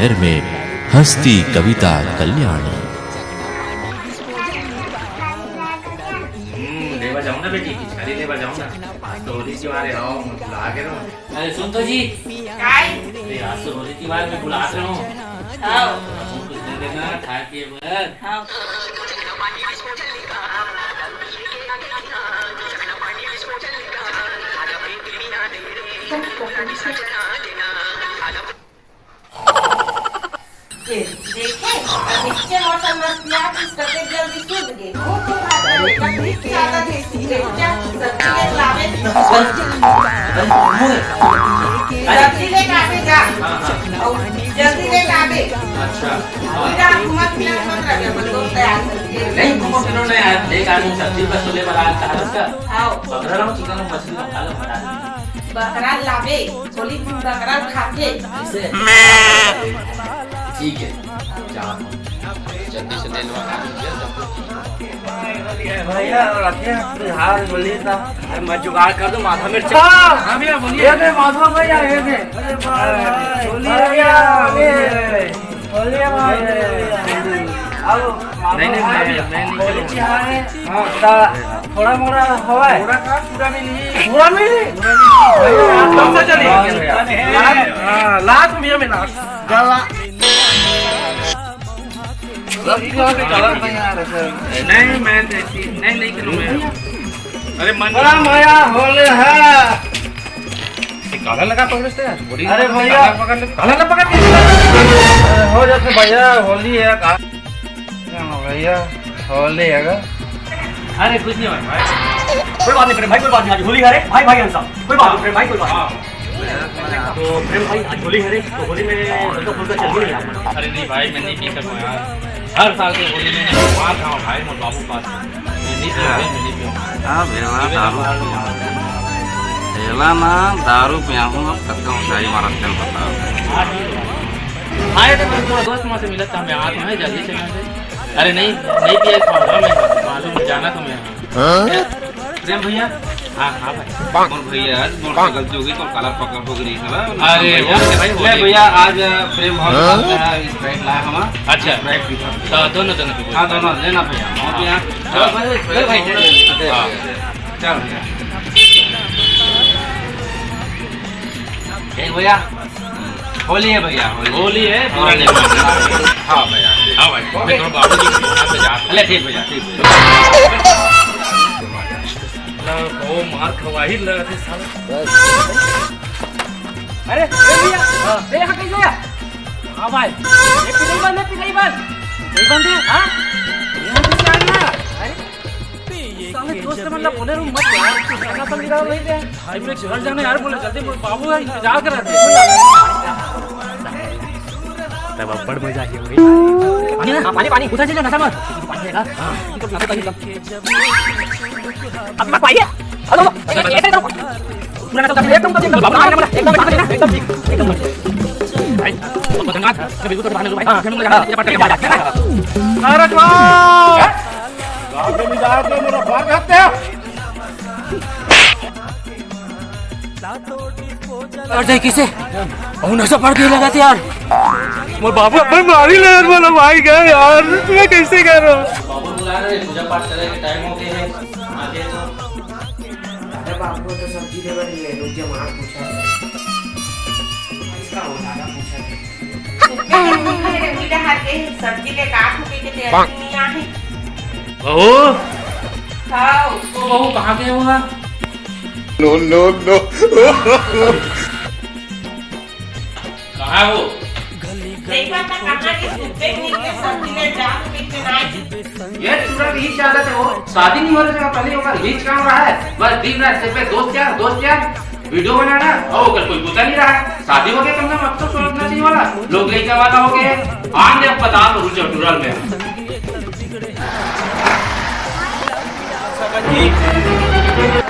शहर में हंसती कविता कल्याणी। लेवा जाऊँ ना बेटी, पिचकारी लेवा जाऊँ ना। आज तो होली त्योहार है, आओ बुला के रहो। अरे सुन तो जी, आज तो होली त्योहार में बुला रहे हो। कुछ दे देना खाए पिए बगैर। देखे नीचे मौसम मस्त यार सफेद जल्दी सूझ गए वो तो ज्यादा देसी है क्या सब्जी ले लावे जल्दी ले आवे जा जल्दी ले आवे। अच्छा मेरा घुमत फिरत मत रहे बंदों तैयार नहीं घूमो फिरो नहीं यार, लेकर आऊँ सब्जी बस ले बना का आओ बकरा और चिकन और मछली खा लो बना। बकरा लावे होली में बकरा खाते ठीक है जल्दी से ले लो। भैया रखे हाल बोलिए ना, मैं जुगाड़ कर दूं माथा मिर्च। हाँ भैया बोलिए। ये दे माधव भैया ये दे। बोलिए भैया बोलिए भाई। आओ नहीं नहीं बोलिए हाँ थोड़ा मोड़ा हवा है पूरा मिली भैया कब से चली लाख भैया में लाख नहीं मैं नहीं करूँगा। अरे मन बड़ा माया होले है। काला लगा पकड़ से। अरे भैया काला ना पकड़ हो जाते भैया होली है भैया होली है। अरे कुछ नहीं भाई, कोई बात नहीं प्रेम भाई, कोई बात नहीं। आज होली है रे भाई भाई हम सब कोई बात नहीं प्रेम भाई, कोई बात नहीं। तो प्रेम भाई आज होली है रे, तो होली में हल्का फुल्का चल ही नहीं यार। अरे नहीं भाई मैं नहीं पी सकूँ यार, हर साल के होली में वहाँ था भाई मोर बाबू पास मैं नहीं पीऊँ। पहला ना दारू पिया हूँ कत्ता ऊंचाई मारा चल पता आए तो मैं थोड़ा दोस्त वहाँ से मिला था, मैं आज मैं जल्दी से मैं। अरे नहीं पिया खाऊंगा मैं, मालूम जाना तो मैं। प्रेम भैया हाँ हाँ भाई मोर भैया आज मोटरसाइकिल जोगी तो काला पकड़ हो गई है। अरे ले भैया आज प्रेम भाव स्प्राइट लाया हम। अच्छा स्प्राइट पी तो दोनों हाँ दोनों लेना भैया हम यहाँ ले भाई चल भैया होली है भैया होली है पूरा नहीं मानना। हाँ भैया हाँ भाई मैं तो बाबू जी के यहाँ पे जा ले ठीक भैया ठीक वो मार खवा ही लगा थे साला। अरे भैया ये यहाँ कैसे आया? हाँ भाई ये पिटाई बंद है, पिटाई बंद है। हाँ यहाँ कैसे आ गया? अरे साले दोस्त मतलब बोले रूम मत यार, खाना बंद करा रहे थे भाई। मेरे घर जाना यार, बोले जल्दी बाबू है इंतजार कर रहे थे। तब बड़ मजा आई होगी। पानी ना पानी पानी उधर चलो नशा मत पानी देगा। हाँ अब मत पाइए। हेलो ऐसे करो पूरा ना तो एकदम बाबू आ गया एकदम भाई तो बदंगा मैं बिल्कुल तो भाई। हां हम लोग ये पट के आ जाते हैं। अरे वाह गांव में जाके मेरा भाग आते हैं। और जाए किसे और नशा पड़ के लगा थे यार। मोर बाबू अपन मारी ले यार, बोला भाई गए यार मैं कैसे कह रहा हूं। बाबू बुला रहे, पूजा पाठ करने के टाइम हो गए हैं। आगे तो अरे बाबू तो सब्जी ले ले लो जो मार पूछा इसका हो दादा पूछा मीठा हाथ के सब्जी ले काट के दे नहीं आहे बहू खाओ तो बहू कहाँ गए होगा? नो कहाँ हो? देखा था कहां के सुबह निकले सब्जी ले जा के ना ये पूरा रीच आदत है। वो शादी नहीं हो रही है पहले होगा रीच काम रहा है बस दिन रात से पे दोस्त यार वीडियो बनाना और वो कोई पूछा नहीं रहा है। शादी हो गया कम से कम अब तो सोचना चाहिए वाला लोग लेके वाला हो गए आने अस्पताल में रुचि टूरल में।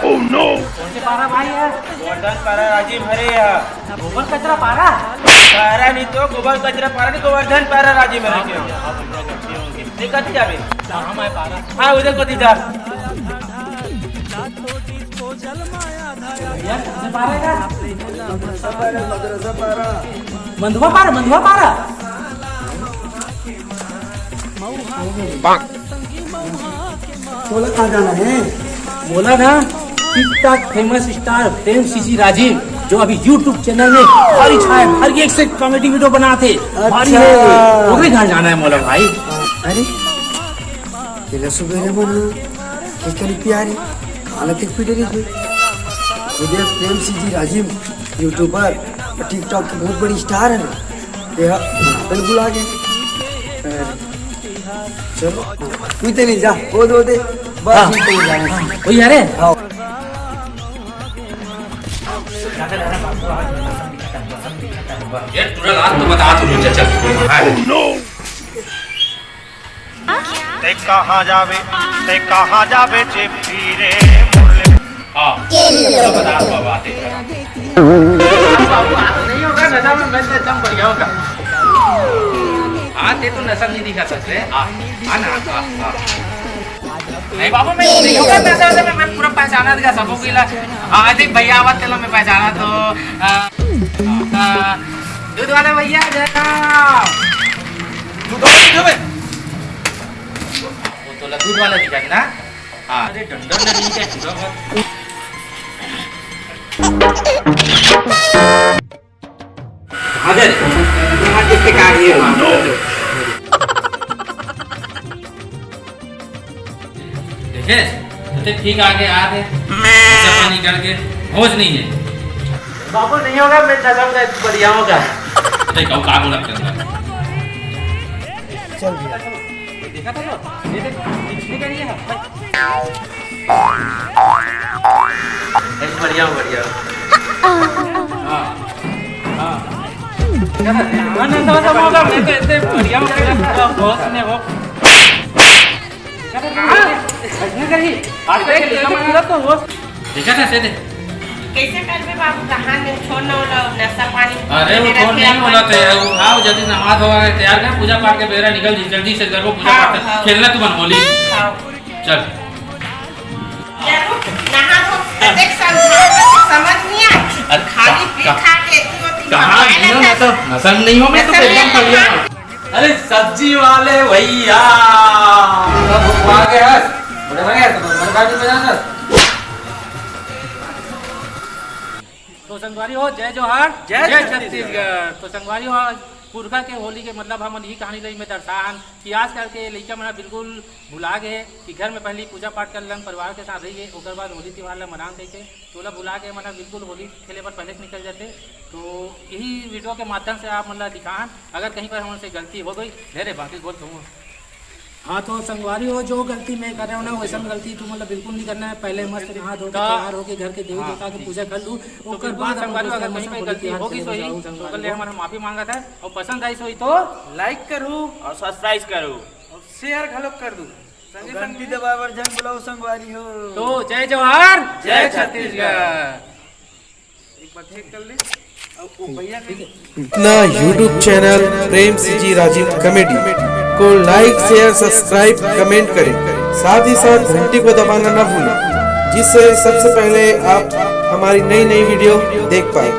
ओह नो कौन से पारा भाई है? गोवर्धन पारा राजीव हरे है। गोबर कचरा पारा पारा नहीं तो गोबर कचरा पारा नहीं गोवर्धन पारा राजीव हरे के दिक्कत क्या बे? हां मैं पारा हां उधर को दीदा यार से पारा का मंधुआ पारा बोला कहाँ जाना है? बोला ना टिकटॉक फेमस स्टार प्रेम सीसी राजीव जो अभी यूट्यूब चैनल में भारी छाए हर एक से कॉमेडी वीडियो बनाते भारी है ओकरे घर जाना है मोला भाई। अरे तेरा सुबह बोलना कितनी प्यारी हालत एक पीटे रही मुझे प्रेम सीजी राजीव यूट्यूबर और टिकटॉक की बहुत बड़ी स्टार है ना तेरा बिल्कुल आगे चलो तू तो नहीं जा वो दो दे बस नहीं जाना वही अरे यार तुझे रात तो बता तू मुझे चल ते कहाँ जावे जे पीरे हाँ तो बता तू बातें बाबू आज नहीं होगा नशा में मैं एकदम बढ़िया होगा। हाँ ते तो नशा नहीं दिखा सकते ना नहीं बाबू मैं नहीं होगा नशा से मैं पूरा पहचाना दिखा सबको किला देख भैया आवाज चलो मैं पहचाना तो दूध वाले भैया वो तो दूध वाला दिखा ना। हाँ अरे डंडन नहीं क्या पूरा बहुत अरे वहाँ किसके कार्य देखे तो ठीक आगे आ गए पानी करके होश नहीं है। बाबू नहीं होगा मैं नशा में बढ़िया होगा। देखो का बोला करना चल भैया देखा था तो ये देख पिछले का ये है बढ़िया बढ़िया होगा मैं तो ऐसे बढ़िया होगा बॉस ने वो देखा था से कैसे करबे बाबू कहाँ ने छोड़ना वाला नशा पानी अरे वो कौन नहीं बोला था वो आओ जल्दी नमाज होगा तैयार कर पूजा पाठ के बेरा निकल जल्दी से करो पूजा पाठ खेलना तू बन बोली चल नहा धो देख समझ नहीं आ खाली पी खा के कहाँ मैं तो नशा नहीं हो मैं तो एकदम बढ़िया। अरे सब्जी वाले भैया भूख आ गया बड़े बड़े तो गाड़ी में जाना तो संगवारी हो जय जोहार जय छत्तीसगढ़। तो संगवारी हो पुरखा के होली के मतलब हम यही कहानी रही में दर्शान कि आज करके लड़का मना बिल्कुल भुला गए कि घर में पहले पूजा पाठ कर लन परिवार के साथ रहिए उसके बाद होली त्यौहार ला मना के तोला भुला के मतलब बिल्कुल होली खेले पर पहले निकल जाते। तो यही वीडियो के माध्यम से आप मतलब दिखान अगर कहीं पर हमसे गलती हो गई ढेरे बाकी बोल कहूँ। हाँ तो संगवारी हो जो गलती मैं कर रहा हूँ ना वैसा गलती तू मतलब बिल्कुल नहीं करना है। पहले मस्त नहा धो तैयार होके घर के देवी देवता की पूजा कर लूँ उसके बाद संगवारी अगर कहीं पे गलती होगी तो ही तो कल हमारा माफी मांगा था और पसंद आई सोई तो लाइक करूँ और सब्सक्राइब करूँ और शेयर घलोक कर दूँ घंटी दबावर जंग बुलाओ संगवारी हो। तो जय जवाहर जय छत्तीसगढ़। एक बार चेक कर ले भैया अपना YouTube चैनल प्रेम सीजी राजीव कॉमेडी को लाइक शेयर सब्सक्राइब कमेंट करें साथ ही साथ घंटी को दबाना न भूलें जिससे सबसे पहले आप हमारी नई वीडियो देख पाए।